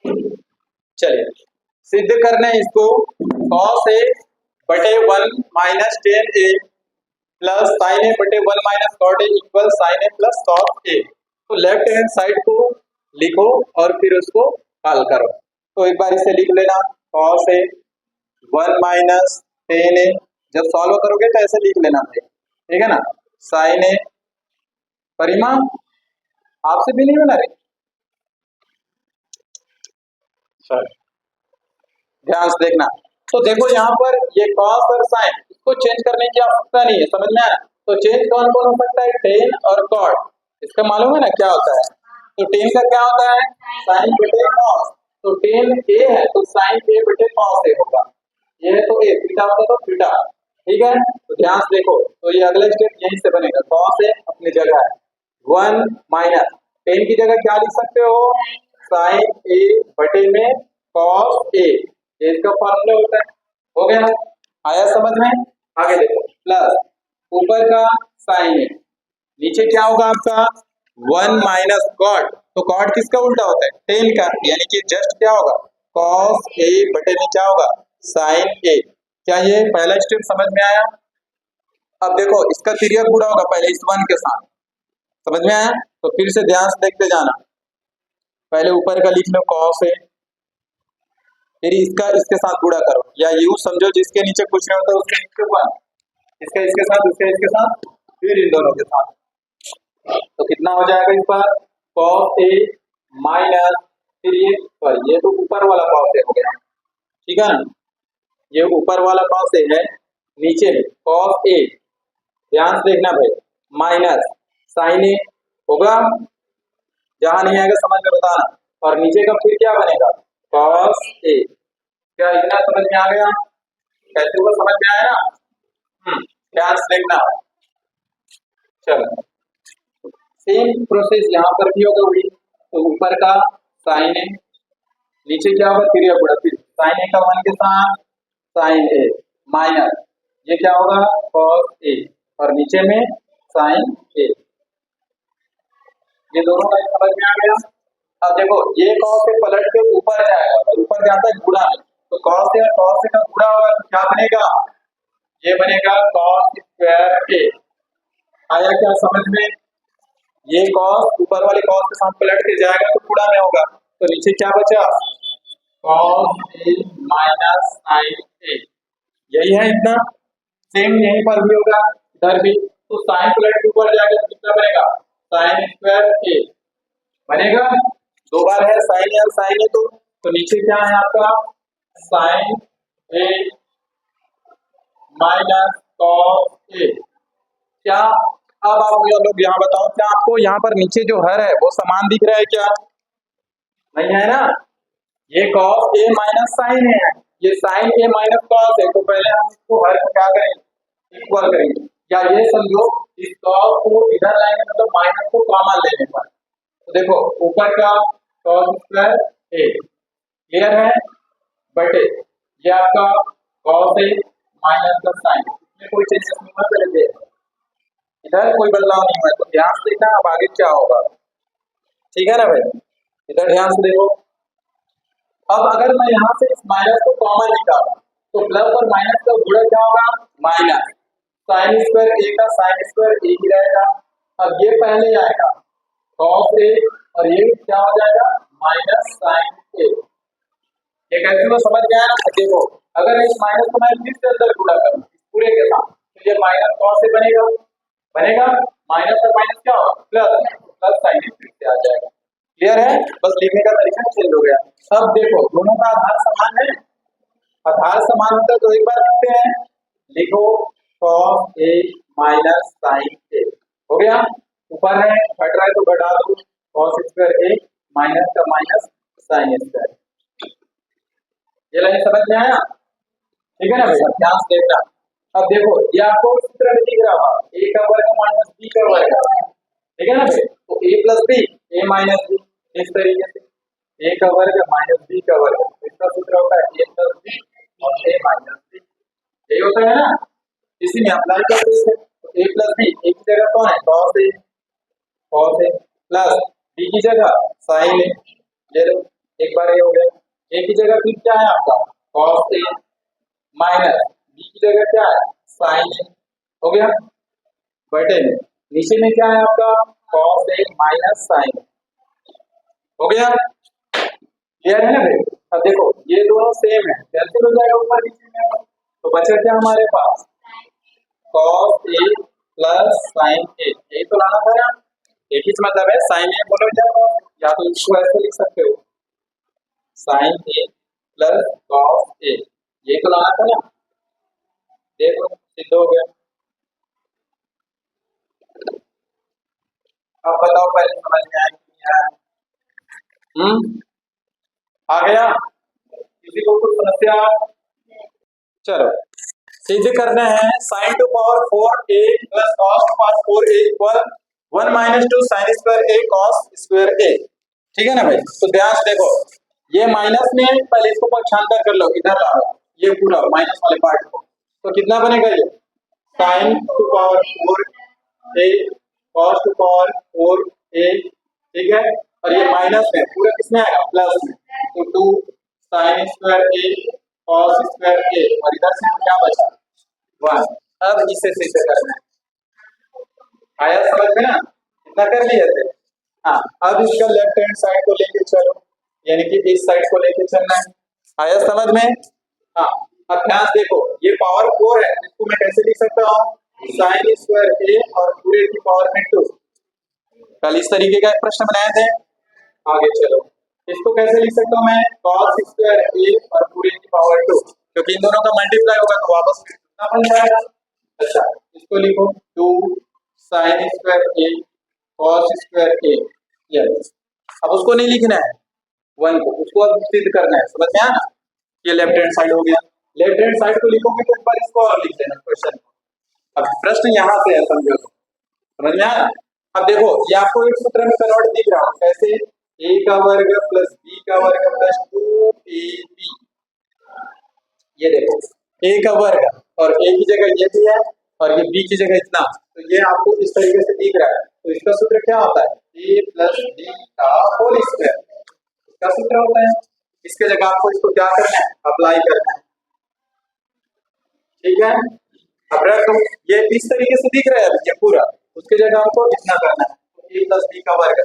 चलिए सिद्ध करने इसको cos a बटे 1 minus tan A plus sine A बटे 1 minus cot A equal sine A plus cot A. तो लेफ्ट हैंड साइड को लिखो और फिर उसको हल करो। तो एक बार इसे लिख लेना cos a 1 माइनस टेन ए, जब सॉल्व करोगे तो ऐसे लिख लेना भाई, ठीक है ना। साइन ए, परिमा आपसे भी नहीं बना रही सर, ध्यान से देखना। तो देखो यहाँ पर ये cos और sin, इसको चेंज करने की आवश्यकता नहीं है, समझ में आया। तो चेंज कौन कौन हो सकता है, टेन और cot, इसका मालूम है ना क्या होता है। तो टेन का क्या होता है, sin बटे cos, तो टेन a है तो sin a बटे cos a होगा। ये है तो a, थीटा होता तो थीटा, ठीक है। तो ध्यान से देखो, तो ये अगला स्टेप यहीं से बनेगा, cos a अपनी जगह है, 1 माइनस टेन की जगह क्या लिख सकते हो, sin a बटे में cos a, ये इसका फॉर्मूला होता है। हो गया, आया समझ में। आगे देखो, प्लस ऊपर का साइन है, नीचे क्या होगा आपका 1 माइनस कॉट, तो कॉट किसका उल्टा होता है, टेन का, यानी कि जस्ट क्या होगा cos a बटे में क्या होगा साइन a। क्या ये पहला स्टेप समझ में आया। अब देखो इसका तिर्यक गुणा होगा पहले इस 1 के साथ, समझ में आया। तो फिर से ध्यान से देखते जाना, पहले ऊपर का लिख लो cos a, फिर इसका इसके साथ गुणा करो, या यूं समझो जिसके नीचे कुछ नहीं होता उसके नीचे 1, इसका इसके साथ, इसका इसके साथ, फिर इन दोनों के साथ। तो कितना हो जाएगा इस पर cos a माइनस, फिर ये तो ऊपर वाला cos a हो गया, ठीक है ना, ये ऊपर वाला cos a है, नीचे में cos a, ध्यान से देखना भाई, माइनस sin a होगा, जहां नहीं आएगा समझ में बताना, और नीचे का फिर क्या बनेगा cos a। क्या इतना समझ में आ गया, कैसे हुआ समझ में आया ना। ध्यान से देखना, चलो सेम प्रोसेस यहाँ पर भी होगा वही। तो ऊपर का साइन ए, नीचे क्या होगा तिर्यक गुणा, फिर साइन ए का 1 के साथ साइन ए माइनस, ये क्या होगा cos a, और नीचे में साइन ए, ये दोनों का समझ में आ गया। अब देखो ये cos से पलट के ऊपर जाएगा और ऊपर जाता है गुणा में, तो cos से और cos से का गुणा होगा तो क्या बनेगा, ये बनेगा cos स्क्वायर a। आया क्या समझ में, ये cos ऊपर वाले cos के साथ पलट के जाएगा तो गुणा में होगा, तो नीचे क्या बचा cos a minus sin a, यही है इतना। सेम यहीं पर भी होगा, इधर भी, तो sin पलट के ऊपर जाएगा तो कितना बनेगा sin स्क्वायर a बनेगा, दो बार है साइन ए और साइन ए, तो नीचे क्या है आपका sign A minus cos A. क्या अब आप लोग यहाँ बताओ, क्या आपको यहाँ पर नीचे जो हर है वो समान दिख रहा है क्या, नहीं है ना। ये कॉस ए माइनस साइन ए है, ये sign A minus cos A, तो पहले हम इसको हर को क्या करेंगे इक्वल करेंगे, या ये समझो इस कॉस को इधर लाएंगे मतलब माइनस को कॉमन लेने पर, तो देखो ऊपर का cos स्क्वायर a क्लियर है बटे ये आपका cos a माइनस का साइन, इसमें कोई चेंजेस नहीं हुआ पहले, इधर कोई बदलाव नहीं हुआ, तो ध्यान से देखना अब आगे क्या होगा, ठीक है ना भाई। इधर ध्यान से देखो, अब अगर मैं यहाँ से इस माइनस को कॉमन निकालूं तो प्लस और माइनस का गुणा क्या होगा माइनस साइन स्क्वायर a का साइन स्क्वायर a ही रहेगा। अब ये पहले आएगा cos a और ये क्या हो जाएगा माइनस साइन a, ये कैसे वो समझ में आया ना। देखो अगर इस माइनस को मैं फिर से अंदर गुणा करूं पूरे के साथ, तो ये माइनस cos a बनेगा, बनेगा माइनस और माइनस क्या होगा प्लस, प्लस साइन a फिर से आ जाएगा। क्लियर है, बस लिखने का तरीका चेंज हो गया। अब देखो दोनों का आधार समान है, आधार समान होता है तो एक बार लिखते हैं, लिखो cos a minus sine a, हो गया, ऊपर है घट रहा है तो घटा दो cos स्क्वायर a माइनस का माइनस साइन स्क्वायर, ये लाइन समझ में आया, ठीक है ना भैया। ध्यान से देखना, अब देखो ये आपको सूत्र में दिख रहा होगा a का वर्ग माइनस b का वर्ग, ठीक है ना भैया, तो a plus b a minus b, इस तरीके से a का वर्ग माइनस b का वर्ग, इसका सूत्र होता है a प्लस b और a माइनस b, यही होता है ना, इसी में अप्लाई करते हैं। तो a प्लस b a की जगह कौन है cos a प्लस b की जगह sin a, ये लो एक बार ये हो गया। ए की जगह फिर क्या है आपका कॉस ए माइनस बी की जगह क्या है साइन ए हो गया बटे में नीचे में क्या है आपका कॉस ए माइनस साइन हो गया। क्लियर है ना भाई। अब देखो ये दोनों सेम है कैंसिल हो जाएगा ऊपर नीचे में तो बचा क्या हमारे पास कॉस ए प्लस साइन ए यही तो लाना था ना। एक ही मतलब है साइन ए बोलो या तो इसको ऐसे लिख सकते हो sign A plus cos A यही तो लाना था ना। देखो सिद्ध हो गया। अब बताओ पहले समझ में आया कि नहीं आया। आ गया किसी को कुछ समस्या। चलो सिद्ध करना है sign to power 4 A plus cos two power 4 A equal 1 minus 2 sine square A cos square ए। ठीक है ना भाई। तो ध्यान से देखो ये माइनस में पहले इसको पक्षांतर कर लो इधर लाओ ये पूरा माइनस वाले पार्ट को तो कितना बनेगा ये sign to power 4 A cos two power 4 ए ठीक है और ये माइनस में पूरा किसमें आएगा प्लस में तो 2 साइन स्क्वायर ए कॉस स्क्वायर ए और इधर से क्या बचा 1। अब इसे सिद्ध करना है आया समझ में ना इतना कर लिए थे। हाँ अब इसका लेफ्ट हैंड साइड को लेके चलो यानी कि इस साइड को लेके चलना है आया समझ में। हाँ अब ध्यान से देखो ये पावर 4 है इसको मैं कैसे लिख सकता हूँ साइन स्क्वायर ए और पूरे की पावर में 2। कल इस तरीके का एक प्रश्न बनाए थे। आगे चलो इसको कैसे लिख सकता हूँ मैं cos स्क्वायर ए और पूरे की पावर 2 क्योंकि इन दोनों का मल्टीप्लाई होगा तो वापस कितना बन जाएगा। अच्छा इसको लिखो 2 साइन स्क्वायर ए cos स्क्वायर ए यस। अब उसको नहीं लिखना है 1 को उसको अब सिद्ध करना है समझ में आया। ये लेफ्ट हैंड साइड हो गया लेफ्ट हैंड साइड को लिखोगे तो एक बार इसको और लिख देना क्वेश्चन को। अब प्रश्न यहाँ से है समझो समझ में आया। अब देखो ये आपको एक सूत्र में कन्वर्ट दिख रहा है कैसे a का वर्ग प्लस b का वर्ग प्लस 2ab ये देखो a का वर्ग और a की जगह ये भी है और ये b की जगह इतना तो ये आपको इस तरीके से दिख रहा है तो इसका सूत्र क्या होता है a प्लस b का होल स्क्वायर इसका सूत्र होता है। इसके जगह आपको इसको क्या करना है अप्लाई करना है ठीक है। अब रखो ये इस तरीके से दिख रहा है ये पूरा उसके जगह आपको इतना करना है a प्लस b का वर्ग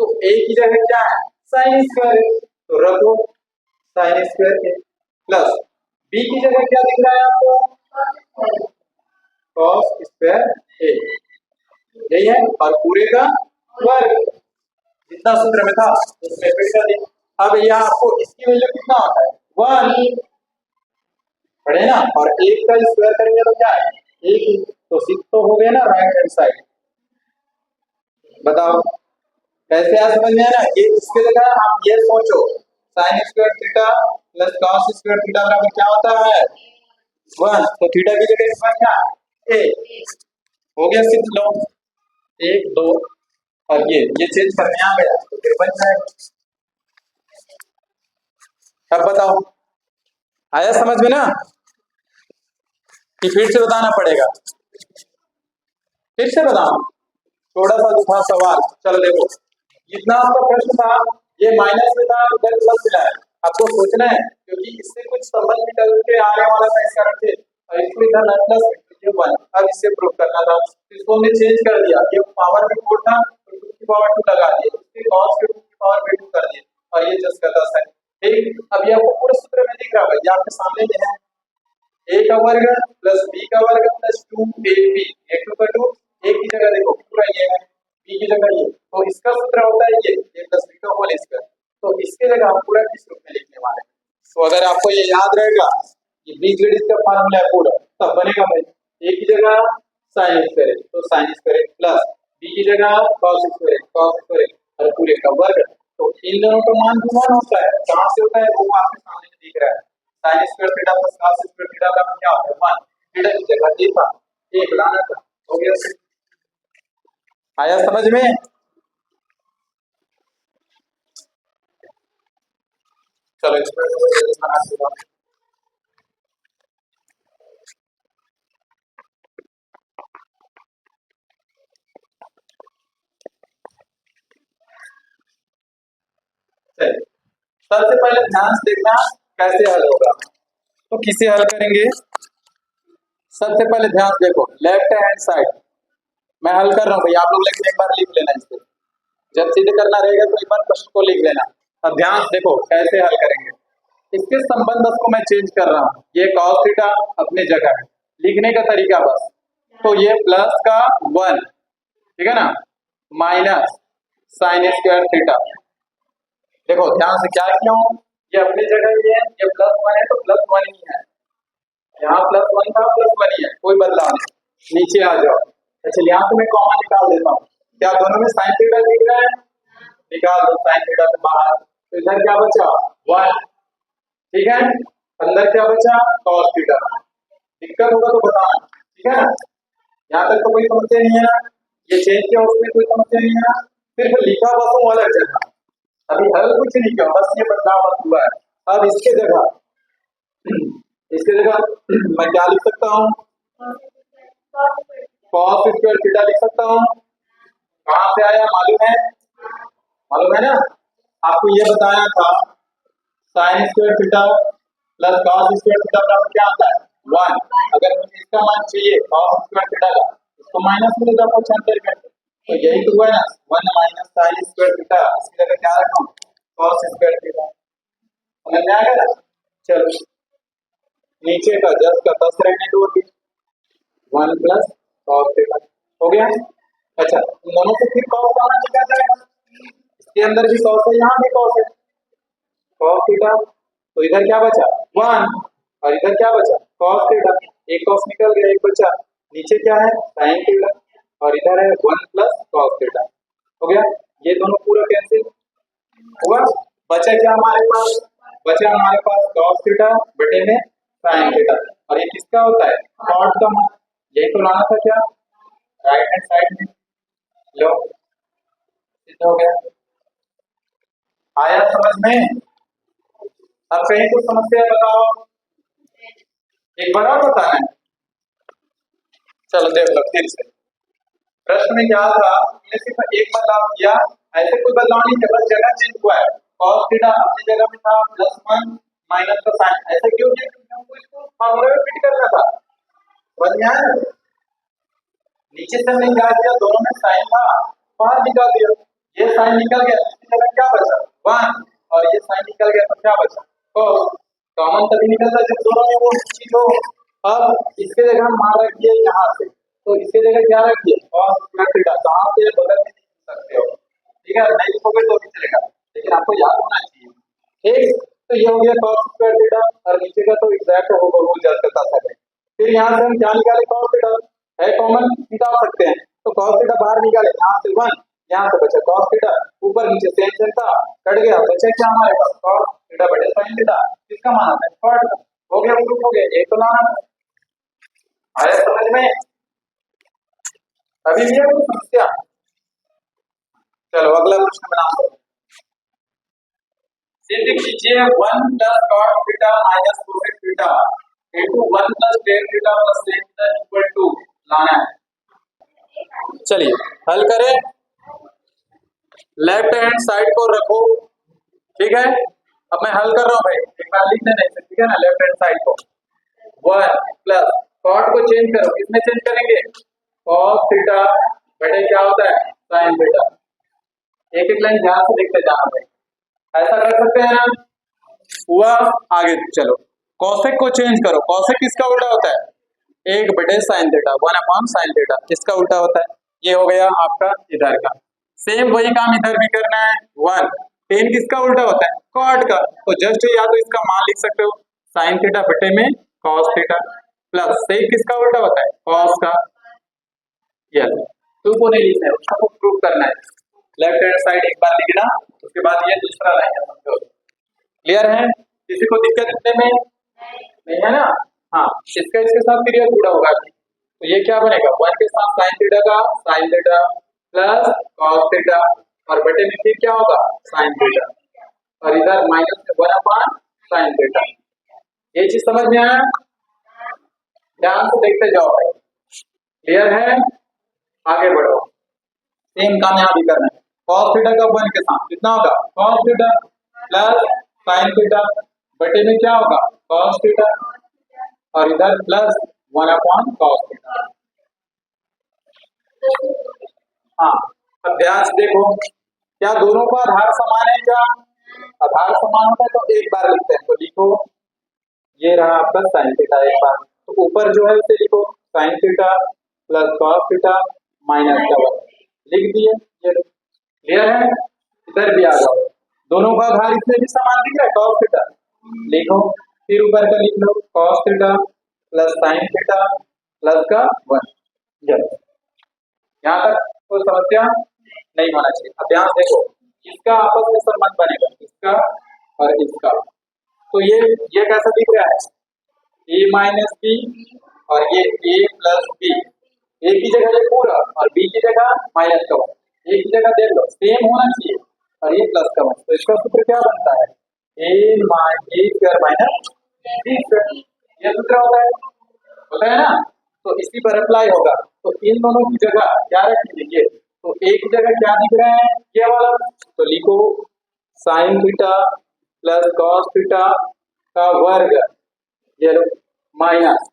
तो a की जगह क्या है साइन स्क्वायर तो रखो sine square a plus b की जगह क्या दिख रहा है आपको cos स्क्वायर a यही है और पूरे का वर्ग जितना सूत्र में था उसमें फिर कर दिया। अब यहाँ आपको इसकी वैल्यू कितना आता है 1 पढ़े ना और एक का स्क्वायर करेंगे तो क्या है एक ही तो सिक्स तो हो गया ना राइट हैंड साइड। बताओ कैसे आ समझ में आया ना। ये इसके जगह आप ये सोचो sine square theta plus cos square theta बराबर क्या होता है 1 तो थीटा की जगह इस बार क्या ए हो गया सिक्स लो 1 2 और ये चेंज करने आ गया तो फिर बन जाएगा। अब बताओ आया समझ में ना कि फिर से बताना पड़ेगा फिर से बताओ थोड़ा सा जो था सवाल चलो देखो जितना आपका प्रश्न था ये माइनस में था उधर प्लस मिला है आपको सोचना है क्योंकि इससे कुछ संबंध निकल के आने वाला था इस कारण से और इसको इधर प्लस ये 1 अब इससे प्रूव करना था इसको हमने चेंज कर दिया ये पावर में 4 था तो 2 की पावर 2 लगा दिए इसके cos के 2 की पावर में 2 कर दिए और ये जस्ट करता है ठीक। अब ये आपको पूरा सूत्र में दिख रहा है ये आपके सामने ये है a का वर्ग प्लस b का वर्ग प्लस 2ab एक टू का 2 एक की जगह देखो पूरा ये है b की जगह ये तो इसका सूत्र होता है ये प्लस b का होल स्क्वायर तो इसके जगह हम पूरा किस रूप में लिखने वाले हैं। तो अगर आपको ये याद रहेगा कि बीजगणित का फार्मूला है पूरा तब बनेगा भाई a की जगह साइन स्क्वायर तो साइन स्क्वायर प्लस b की जगह cos स्क्वायर और पूरे का वर्ग तो इन दोनों का मान 1 होता है कहां से होता है वो आपके सामने दिख रहा है sine square theta plus cos square theta का क्या होता है 1 थीटा की जगह ये था एक लाना था हो गया। आया समझ में। चलो इसमें बना दूंगा चलिए सबसे पहले ध्यान से देखना कैसे हल होगा। तो किसे हल करेंगे, सबसे पहले ध्यान से देखो लेफ्ट हैंड साइड मैं हल कर रहा हूँ भैया, आप लोग लेकिन एक बार लिख लेना इसको, जब सीधे करना रहेगा तो एक बार प्रश्न को लिख लेना। अब ध्यान से देखो कैसे हल करेंगे, इसके संबंध को मैं चेंज कर रहा हूँ, ये cos थीटा अपनी जगह है, लिखने का तरीका बस, तो ये प्लस का 1 ठीक है ना, माइनस साइन स्क्वायर थीटा। देखो ध्यान से क्या किया हूँ, ये अपनी जगह ही है, ये +1 है तो +1 ही है, यहाँ +1 था +1 ही है, कोई बदलाव नहीं। नीचे आ जाओ, अच्छा यहाँ से मैं कॉमन निकाल देता हूँ, क्या दोनों में साइन थीटा दिख रहा है, निकाल दो साइन थीटा से बाहर, तो इधर क्या बचा 1 ठीक है, अंदर क्या बचा cos थीटा। दिक्कत होगा तो बताना ठीक है ना, यहाँ तक तो कोई समस्या नहीं है ना, ये चेंज किया उसमें कोई समस्या नहीं है ना, सिर्फ लिखा बस हूँ अलग जगह, अभी हल कुछ नहीं किया, बस ये बदलाव बस हुआ है। अब इसके जगह मैं क्या लिख सकता हूँ, cos स्क्वायर थीटा लिख सकता हूँ, कहाँ से आया मालूम है ना, आपको ये बताया था sine square theta plus cos square theta बराबर क्या आता है 1, अगर मुझे इसका मान चाहिए cos स्क्वायर थीटा का, इसको माइनस में ले जाओ कुछ अंतर करके, तो यही तो हुआ ना 1 माइनस साइन स्क्वायर थीटा, इसकी जगह क्या रखा हूँ cos स्क्वायर थीटा, समझ में आ गया। चलो नीचे का 10 का 10 रहने दो, 1 प्लस cos थीटा हो गया। अच्छा इन दोनों से फिर cos का मान निकाल जाएगा, इसके अंदर भी cos है यहाँ भी cos है, cos थीटा, तो इधर क्या बचा 1 और इधर क्या बचा cos थीटा, एक cos निकल गया एक बचा, नीचे क्या है sin थीटा और इधर है 1 प्लस cos थीटा, हो गया। ये दोनों पूरा कैंसिल हुआ, बचा क्या हमारे पास, बचा हमारे पास cos थीटा बटे में sin थीटा, और ये किसका होता है cot का मान, यही तो लाना था क्या राइट हैंड साइड में, लो सिद्ध हो गया। आया समझ में, अब कहीं तो समस्या बताओ, एक बार और बताना है, चलो देख लो फिर से, प्रश्न में क्या था, मैंने सिर्फ एक बदलाव किया, ऐसे कोई बदलाव नहीं किया, बस जगह चेंज हुआ है, cos थीटा अपनी जगह में था +1 माइनस का साइन, ऐसे क्यों किया क्योंकि हमको इसको फॉर्मूला में फिट करना था, समझ में आया, नीचे से नहीं क्या किया, दोनों में साइन था बाहर निकाल दिया, ये साइन निकल गया, इसकी जगह क्या बचा 1 और ये साइन निकल गया तो क्या बचा cos, कॉमन तभी निकलता जब दोनों में वो चीज हो। अब इसके जगह हम मान रखिए यहाँ से, तो इसके जगह क्या रखिए cos स्क्वायर थीटा, कहाँ से बगल में लिख सकते हो ठीक है, नहीं लिखोगे तो भी चलेगा लेकिन आपको याद होना चाहिए ठीक। तो ये हो गया cos स्क्वायर थीटा और नीचे का तो एग्जैक्ट होगा वो जज करता था, फिर यहाँ से हम क्या निकाले cos थीटा है कॉमन निकाल सकते हैं, तो cos थीटा बाहर निकाले, यहाँ से 1 यहाँ से बचा cos थीटा, ऊपर नीचे सेम सेम था कट गया, बचा क्या हमारे पास cos थीटा बटे sin थीटा, किसका मान आता है cot का, हो गया प्रूफ हो गया, ये तो लाना आया समझ में, अभी भी है कोई समस्या, चलो अगला प्रश्न बनाओ, सिद्ध कीजिए 1 plus cot theta minus cosec theta into 1 plus tan theta plus sec theta equal to लाना है। चलिए हल करें, लेफ्ट हैंड साइड को रखो ठीक है, अब मैं हल कर रहा हूं भाई, एक बार लिख देना इसे ठीक है ना, लेफ्ट हैंड साइड को 1 प्लस cot को चेंज करो, किसमें चेंज करेंगे cos थीटा बटे क्या होता है sin थीटा, एक एक लाइन ध्यान से देखते जाना भाई, ऐसा कर सकते हैं ना, हुआ आगे चलो, cosec को चेंज करो, cosec किसका उल्टा होता है 1 बटे sin theta 1 upon sin theta, किसका उल्टा होता है, ये हो गया आपका इधर का, सेम वही काम इधर भी करना है 1 tan किसका उल्टा होता है cot का, तो जस्ट या तो इसका मान लिख सकते हो sin थीटा बटे में cos थीटा प्लस sec किसका उल्टा होता है cos का, यस टू को नहीं लिखना है उसको प्रूव करना है, लेफ्ट हैंड साइड एक बार लिखना, उसके बाद ये दूसरा लाइन है, समझो क्लियर है, किसी को दिक्कत इतने में नहीं है ना, हाँ इसका इसके साथ पीरियड जुड़ा होगा, तो ये क्या बनेगा 1 के साथ sin थीटा का sin theta plus cos theta और बटे में फिर क्या होगा sin थीटा और इधर माइनस 1 अपॉन sin थीटा, ये चीज समझ में आया, ध्यान से देखते जाओ भाई, क्लियर है, आगे बढ़ो, सेम काम यहाँ भी करना है, cos थीटा का 1 के साथ कितना होगा cos theta plus sine theta बटे में क्या होगा कॉस थीटा और इधर प्लस 1 कॉस थीटा। हाँ, अब ध्यान से देखो, क्या दोनों का आधार समान है? क्या आधार समान होता है तो एक बार लिखते हैं, तो लिखो ये रहा आपका साइन थीटा, एक बार तो ऊपर जो है उसे लिखो sign theta plus cos theta minus का वर्ग, लिख दिए। ये क्लियर है? इधर भी आ जाओ, दोनों का आधार इसमें भी समान दिख रहा है कॉस थीटा, लिखो फिर ऊपर का लिख लो cos theta plus sine theta plus का 1। यहाँ तक कोई समस्या नहीं होना चाहिए। अब ध्यान देखो, इसका आपस में संबंध बनेगा, इसका और इसका, तो ये कैसा दिख रहा है a माइनस बी और ये a प्लस बी, ए की जगह ये पूरा और बी की जगह माइनस का वन, ए की जगह देख लो सेम होना चाहिए और ये प्लस का वन, तो इसका सूत्र क्या बनता है a square minus B square, ये सूत्र होता है ना, तो इसी पर अप्लाई होगा। तो इन दोनों की जगह क्या रखेंगे, ये तो एक की जगह क्या दिख रहा है ये वाला, तो लिखो sign theta plus cos theta का वर्ग ये माइनस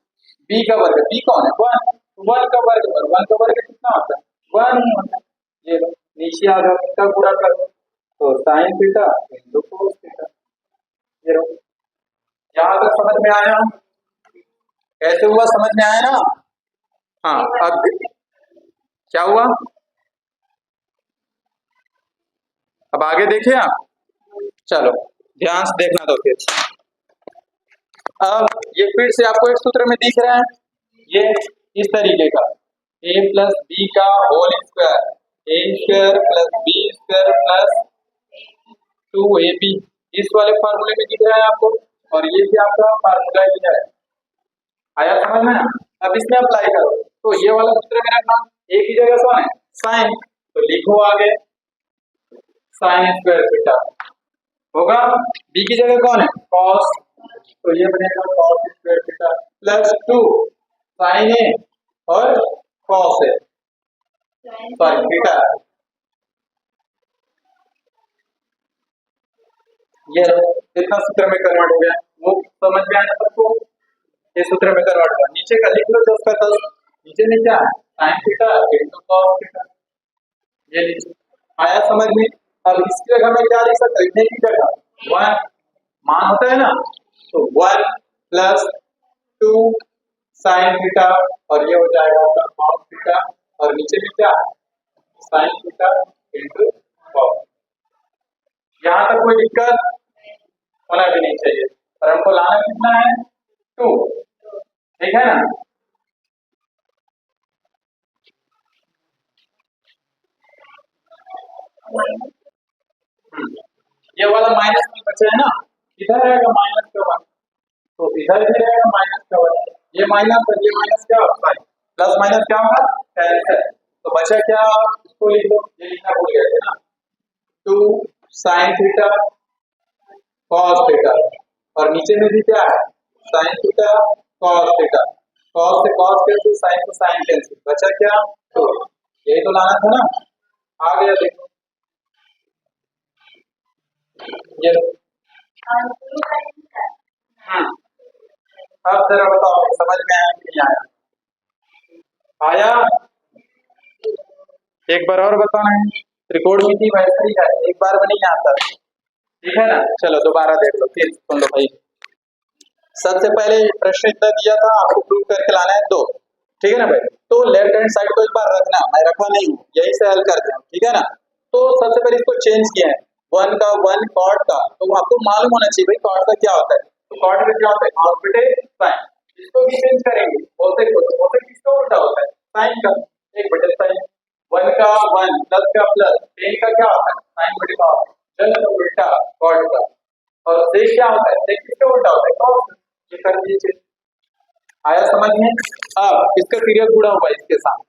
बी का वर्ग, बी कौन है 1, 1 का वर्ग और 1 का वर्ग कितना होता है 1 होता है, ये नीचे आ जाओ इसका पूरा कर दो, तो sine theta into cos theta. ये यहाँ तक समझ में आया? कैसे हुआ समझ में आया ना? हाँ, अब क्या हुआ, अब आगे देखिए आप, चलो ध्यान से देखना। तो फिर अब ये फिर से आपको एक सूत्र में दिख रहा है, ये इस तरीके का a प्लस बी का whole square, a square plus B square plus 2ab, इस वाले फार्मूले में दिख रहा है आपको, और ये भी आपका फार्मूला ही है, आया समझ में? अब इसमें अप्लाई करो, तो ये वाला सूत्र में रखना, a की जगह कौन है साइन, तो लिखो आगे साइन स्क्वायर थीटा होगा, b की जगह कौन है कॉस, तो ये बनेगा cos square theta plus 2 sine A और कॉस ए सॉरी थीटा, ये कितना सूत्र में कन्वर्ट हो गया वो समझ में आया सबको? ये सूत्र में कन्वर्ट हुआ, नीचे का लिख लो 10 का 10, नीचे में क्या है sine theta into cos theta, ये लीजिए आया समझ में? अब इसकी जगह में क्या लिख सकते हैं, इतने की जगह 1 मान होता है ना, तो 1 प्लस 2 साइन थीटा और ये हो जाएगा आपका कॉस थीटा, और नीचे में क्या है साइन थीटा इंटू कॉस। यहाँ तक कोई दिक्कत होना भी नहीं चाहिए, और हमको लाना कितना है 2, ठीक है ना? ये वाला माइनस में बचा है ना, इधर रहेगा माइनस का 1, तो इधर भी रहेगा माइनस का 1, ये माइनस और ये माइनस क्या होगा प्लस माइनस क्या होगा कैंसिल, तो बचा क्या, इसको लिख दो, ये लिखना भूल गए थे ना 2 साइन थीटा कॉस थीटा, और नीचे में भी क्या है sine theta cos theta, cos से कॉस कैंसिल, साइन से साइन कैंसिल, बचा क्या 2, यही तो लाना था ना, आ गया देखो ये। अब जरा बताओ समझ में आया कि नहीं आया? आया? एक बार और बताना है, त्रिकोणमिति वैसे ही है, एक बार में नहीं आता, ठीक है ना? चलो दोबारा देख लो फिर सुन लो भाई। सबसे पहले प्रश्न इतना दिया था, आपको प्रूव करके लाना है 2, ठीक है ना भाई? तो लेफ्ट हैंड साइड को एक बार रखना, मैं रखा नहीं हूँ, यही से हल करते हैं, ठीक है ना? तो सबसे पहले इसको चेंज किया है 1 का 1 कॉट का, तो आपको मालूम होना चाहिए भाई कॉट का क्या होता है, तो कॉट में क्या होता है कॉस बटे साइन, इसको भी चेंज करेंगे, होते किसका उल्टा होता है साइन का, 1 बटे साइन, 1 का 1 प्लस का प्लस, टेन का क्या होता है साइन बटे कॉस, जस्ट उल्टा कॉट का, और सेक क्या होता है सेक किसका उल्टा होता है कॉस, ये कर दीजिए, आया समझ में? अब इसका पीरियड गुणा हुआ इसके साथ,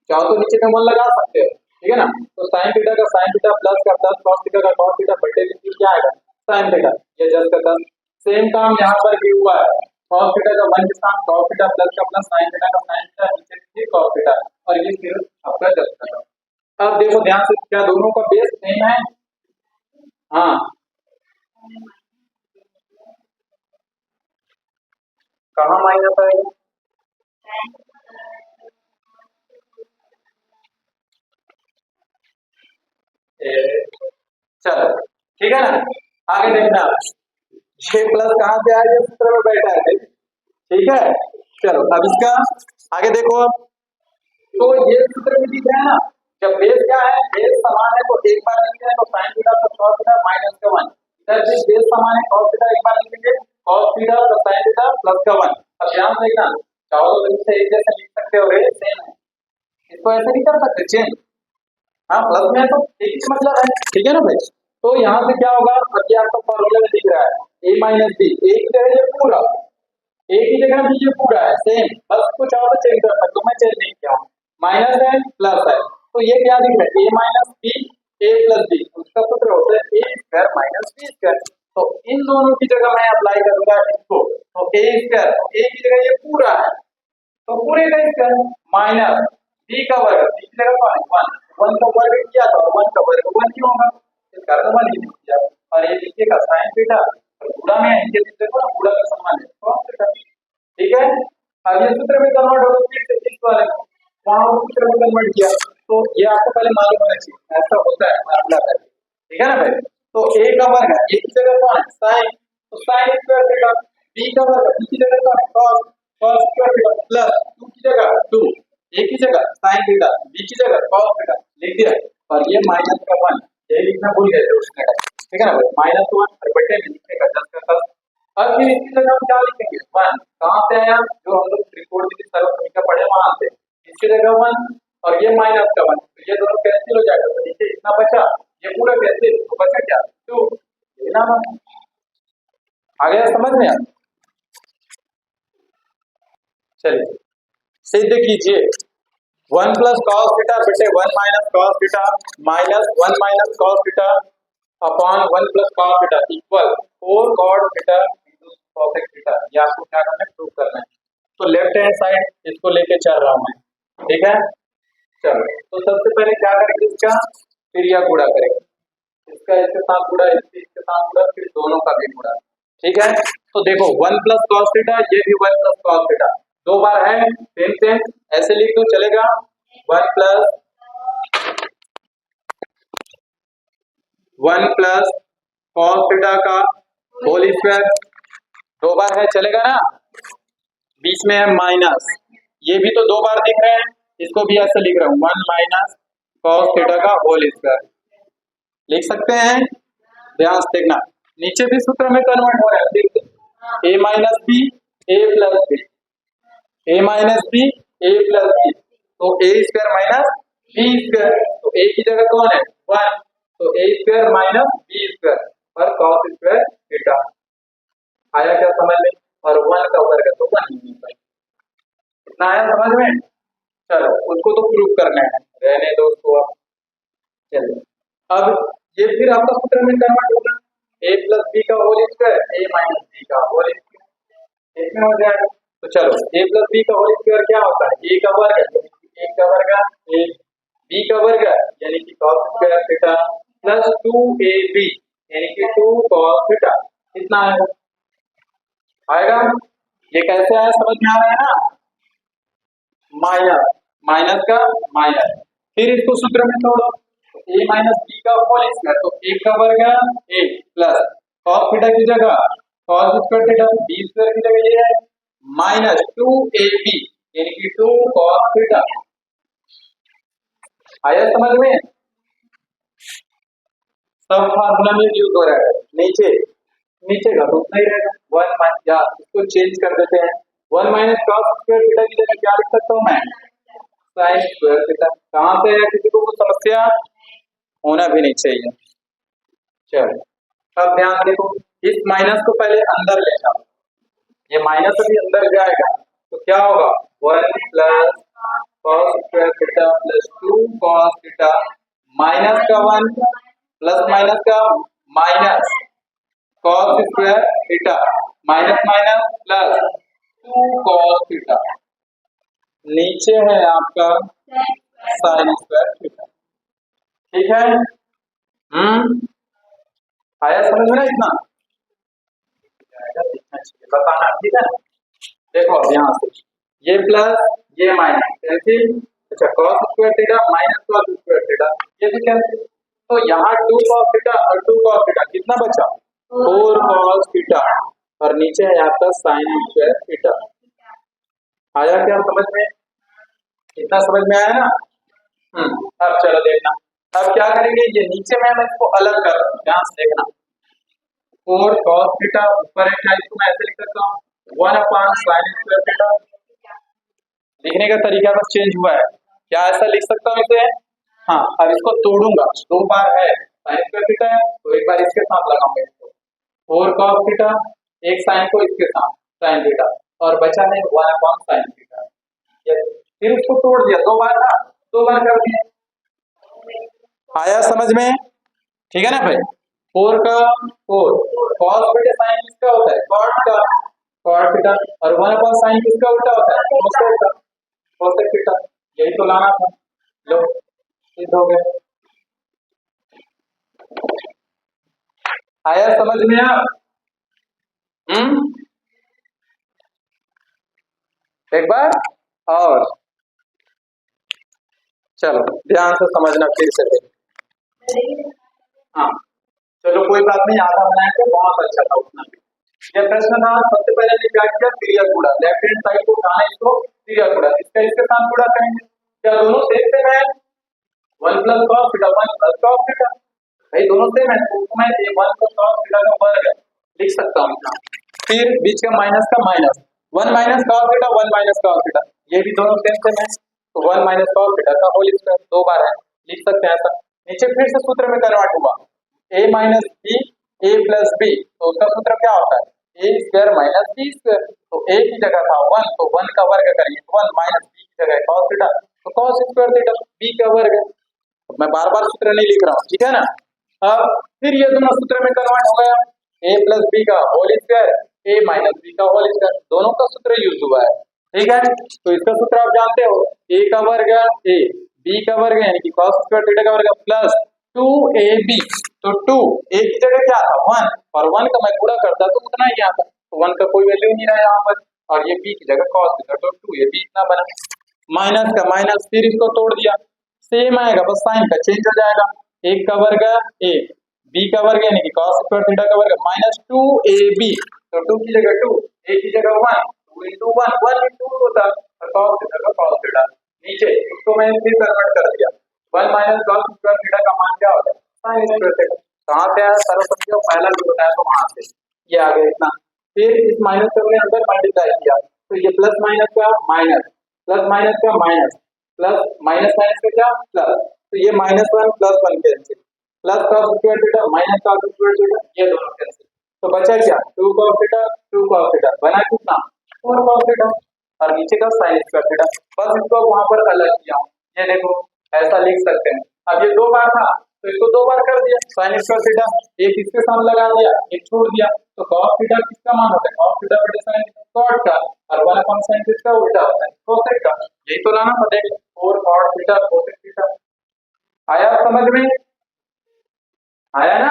चाहो तो नीचे में 1 लगा सकते हो, ठीक है ना? तो साइन थीटा का साइन थीटा प्लस का प्लस कॉस थीटा का कॉस थीटा बटे में क्या आएगा साइन थीटा, ये जस्ट का दस, सेम काम यहाँ पर भी हुआ है, कॉस थीटा का 1 के साथ कॉस थीटा प्लस का प्लस साइन थीटा का साइन थीटा नीचे फिर कॉस थीटा, और ये फिर आपका जस्ट का। अब देखो ध्यान से, क्या दोनों का बेस सेम है? हाँ कहाँ माइनस आएगा? चलो ठीक है ना, आगे देखना। ये प्लस कहाँ से आया? ये सूत्र में बैठा है, ठीक है। चलो अब इसका आगे देखो। अब तो ये सूत्र भी दिख रहा है ना, जब बेस क्या है, बेस समान है तो एक बार लिखते हैं तो sign theta plus cos theta minus का 1। इधर भी बेस समान है, कॉस थीटा एक बार लिखेंगे, cos theta plus sine theta plus का 1। अब ध्यान देखना, चाहो तो इसे एक जैसे लिख सकते हो, रे सेम है, इसको ऐसे नहीं कर सकते चेंज। हाँ प्लस में है तो एक ही मतलब है, ठीक है ना भाई। तो यहाँ से क्या होगा, अब ये आपका फॉर्मूला में दिख रहा है a माइनस बी, एक ही जगह ये पूरा, एक ही जगह भी ये पूरा है सेम, बस कुछ और तो चेंज कर सकते हो, मैं चेंज नहीं किया हूँ। माइनस है प्लस है, तो ये क्या दिख रहा है, a minus B A plus B, उसका सूत्र होता है a square minus B square. तो इन दोनों की जगह मैं अप्लाई करूंगा इसको, तो a स्क्वायर, तो a की जगह ये पूरा है तो पूरे का स्क्वायर माइनस बी का वर्ग, बी की जगह वन, वन का वर्ग किया तो वन का वर्ग वन ही होगा, इसका अर्थ वन ही किया। और ये नीचे का साइन थीटा और गुणा में इनके बीच में गुणा का समान है cos थीटा, ठीक है। अब ये सूत्र में कन्वर्ट होगा, फिर से इस वाले वहां सूत्र में कन्वर्ट किया, तो ये आपको पहले मालूम होना चाहिए ऐसा होता है मामला है, ठीक है ना भाई। तो a का वर्ग है, a की जगह कौन है साइन, तो साइन स्क्वायर थीटा, b का वर्ग b की जगह कौन है cos, cos square theta plus 2 की जगह 2, a की जगह sin थीटा, b की जगह cos थीटा लिख दिया। और ये माइनस का 1, ये लिखना भूल गए थे उसने, ठीक है ना भाई, माइनस 1 और बटे में लिखेगा 10 का 10। अब फिर इसकी जगह हम क्या लिखेंगे 1, कहां से आया, जो हम लोग त्रिकोणमिति सरलसमीकरण पढ़े वहां से, इसकी जगह 1 और ये माइनस का 1, तो ये दोनों कैंसिल हो जाएगा, तो नीचे इतना बचा, ये पूरा कैंसिल, तो बचा क्या 2, लेना ना। आ गया समझ में? चलिए सिद्ध कीजिए, 1 प्लस कॉस थीटा बटे 1 minus cos theta minus 1 minus cos theta upon 1 plus cos theta equal 4 cot theta into cos theta. ये आपको क्या करना है, प्रूव करना है। तो लेफ्ट हैंड साइड इसको लेके चल रहा हूं मैं, ठीक है। चलो तो सबसे पहले क्या करेंगे, इसका फिर यह गुणा करेंगे, इसका इसके साथ गुणा, इसके साथ गुणा, फिर दोनों का भी गुणा, ठीक है। तो देखो 1 प्लस कॉस थीटा, ये भी 1 प्लस कॉस थीटा, दो बार है सेम सेम, ऐसे लिख दो चलेगा, 1 प्लस कॉस थीटा का होल स्क्वायर, दो बार है चलेगा ना, बीच में है माइनस, ये भी तो दो बार दिख रहे हैं, इसको भी ऐसे लिख रहा हूं 1 माइनस कॉस थीटा का होल स्क्वायर लिख सकते हैं। ध्यान से देखना, नीचे भी सूत्र में कन्वर्ट हो रहा है, फिर a minus B A plus B, a minus B A plus B, तो a square minus B square, तो a की जगह कौन है 1, तो a square minus B square और cos स्क्वायर थीटा। आया क्या समझ में? और 1 का वर्ग तो 1 ही होता है, इतना आया समझ में? चलो उसको तो प्रूव करना है, रहने दो उसको। अब चलिए अब ये फिर आपका सूत्र में कन्वर्ट होगा, a प्लस बी का whole square a minus B का होल स्क्वायर, इसमें हो जाएगा। तो चलो a प्लस बी का होल स्क्वायर क्या होता है, a का वर्ग यानी कि a का वर्ग a, b का वर्ग यानी कि cos square theta plus 2ab यानी कि 2 cos थीटा, कितना आएगा? ये कैसे आया समझ में आ रहा है ना, माइनस माइनस का माइनस, फिर इसको सूत्र में तोड़ो, a माइनस बी का होल स्क्वायर, तो a का वर्ग a प्लस cos थीटा की जगह cos square theta, b square की जगह ये है माइनस 2ab यानी कि 2 cos थीटा। आया समझ में? सब फार्मूला में यूज हो रहा है, नीचे नीचे का तो उतना ही रहेगा, 1 माइनस, या इसको चेंज कर देते हैं, 1 माइनस cos स्क्वायर थीटा की जगह क्या लिख सकता हूं मैं sin स्क्वायर थीटा। कहां से है, किसी को कुछ समस्या होना भी नहीं चाहिए। चलो अब ध्यान देखो, इस माइनस को पहले अंदर लेना, ये माइनस अभी अंदर जाएगा तो क्या होगा 1 plus cos square theta plus 2 cos theta minus का 1 प्लस माइनस का minus cos square theta minus minus plus 2 cos theta, नीचे है आपका sin स्क्वायर थीटा, ठीक है। आया समझ में ना, इतना बताना, ठीक है। देखो अब यहाँ से ये प्लस ये माइनस कैंसिल। अच्छा cos square theta minus cos square theta ये भी कैंसिल। तो यहाँ 2 cos थीटा और 2 cos थीटा कितना बचा 4 cos थीटा और नीचे है आपका sin स्क्वायर थीटा। आया क्या समझ में? इतना समझ में आया ना? अब चलो देखना अब क्या करेंगे ये नीचे में मैं इसको अलग कर रहा हूँ ध्यान से देखना 4 cos थीटा ऊपर है क्या इसको मैं ऐसे लिख सकता हूँ 1 अपॉन sin स्क्वायर थीटा। लिखने का तरीका बस चेंज हुआ है क्या ऐसा लिख सकता हूँ इसे? हाँ अब इसको तोड़ूंगा 2 बार है sin स्क्वायर थीटा है तो एक बार इसके साथ लगाऊंगा इसको 4 cos थीटा एक sin को इसके साथ sin थीटा और बचा है 1 अपॉन sin थीटा। फिर उसको तोड़ दिया 2 बार ना 2 बार कर दिया। आया समझ में? ठीक है ना भाई 4 का 4 cos बटे sin किसका होता है cot का cot थीटा और 1 अपॉन sin किसका उल्टा होता है cosec का cosec थीटा। यही तो लाना था लो सिद्ध हो गया। आया समझ में आप? एक बार और चलो ध्यान से समझना फिर से हाँ चलो कोई बात नहीं आधा बनाया तो बहुत अच्छा था उतना भी। यह प्रश्न था सबसे पहले ने क्या किया क्रिया गुणा लेफ्ट हैंड साइड को उठाना इसको क्रिया गुणा इसका इसके साथ गुणा करेंगे क्या दोनों सेम सेम है 1 plus cos theta 1 plus cos theta भाई दोनों सेम है तो मैं ये 1 प्लस cos थीटा का वर्ग लिख सकता हूँ यहाँ। फिर बीच का minus 1 minus cos theta 1 minus cos theta ये भी दोनों सेम सेम है तो 1 माइनस cos थीटा का होल स्क्वायर 2 बार है लिख सकते हैं ऐसा। नीचे फिर से सूत्र में कन्वर्ट हुआ a minus B a plus B तो उसका सूत्र क्या होता है a square minus B square तो a की जगह था 1 तो 1 का वर्ग करेंगे 1 माइनस b की जगह cos थीटा तो cos स्क्वायर थीटा b का वर्ग। मैं बार बार सूत्र नहीं लिख रहा हूँ ठीक है ना। अब फिर ये दोनों सूत्र में कन्वर्ट हो गया a प्लस बी का whole square a minus B का होल स्क्वायर दोनों का सूत्र यूज हुआ है ठीक है। तो इसका सूत्र आप जानते हो a का वर्ग a b का वर्ग यानी कि cos स्क्वायर थीटा का वर्ग प्लस 2ab तो 2 a की जगह क्या था 1 और 1 का मैं गुणा करता तो उतना ही आता तो 1 का कोई वैल्यू नहीं रहा यहाँ पर और ये b की जगह cos थीटा तो 2ab इतना बना माइनस का माइनस फिर इसको तोड़ दिया सेम आएगा बस साइन का चेंज हो जाएगा एक का वर्ग a b का वर्ग यानी कि cos स्क्वायर थीटा का वर्ग माइनस 2ab तो 2 की जगह 2 a की जगह 1 2 into 1 1 into 2 होता और cos थीटा का cos थीटा नीचे इसको मैं फिर कन्वर्ट कर दिया 1 माइनस cos स्क्वायर थीटा का मान क्या होता है sin स्क्वायर थीटा कहाँ से आया सर्वप्रथम पहला जो बताया तो वहां से ये आ गया इतना। फिर इस माइनस को हमने अंदर मल्टीप्लाई किया तो ये प्लस माइनस का माइनस प्लस माइनस का माइनस प्लस माइनस माइनस का क्या प्लस तो ये -1 +1 cancel plus cos square theta minus cos square theta ये दोनों कैंसिल तो बचा क्या 2 cos थीटा 2 cos थीटा बना कितना 4 cos थीटा और नीचे का sin स्क्वायर थीटा बस इसको वहां पर अलग किया ये देखो ऐसा लिख सकते हैं। अब ये 2 बार था तो इसको 2 बार कर दिया sin स्क्वायर थीटा एक इसके साथ लगा दिया एक छोड़ दिया तो cos थीटा किसका मान होता है cos थीटा बटे sin cot का और 1 अपॉन sin किसका उल्टा होता है cosec का यही तो लाना पड़ेगा 4 cot थीटा cosec थीटा। आया समझ में? आया ना?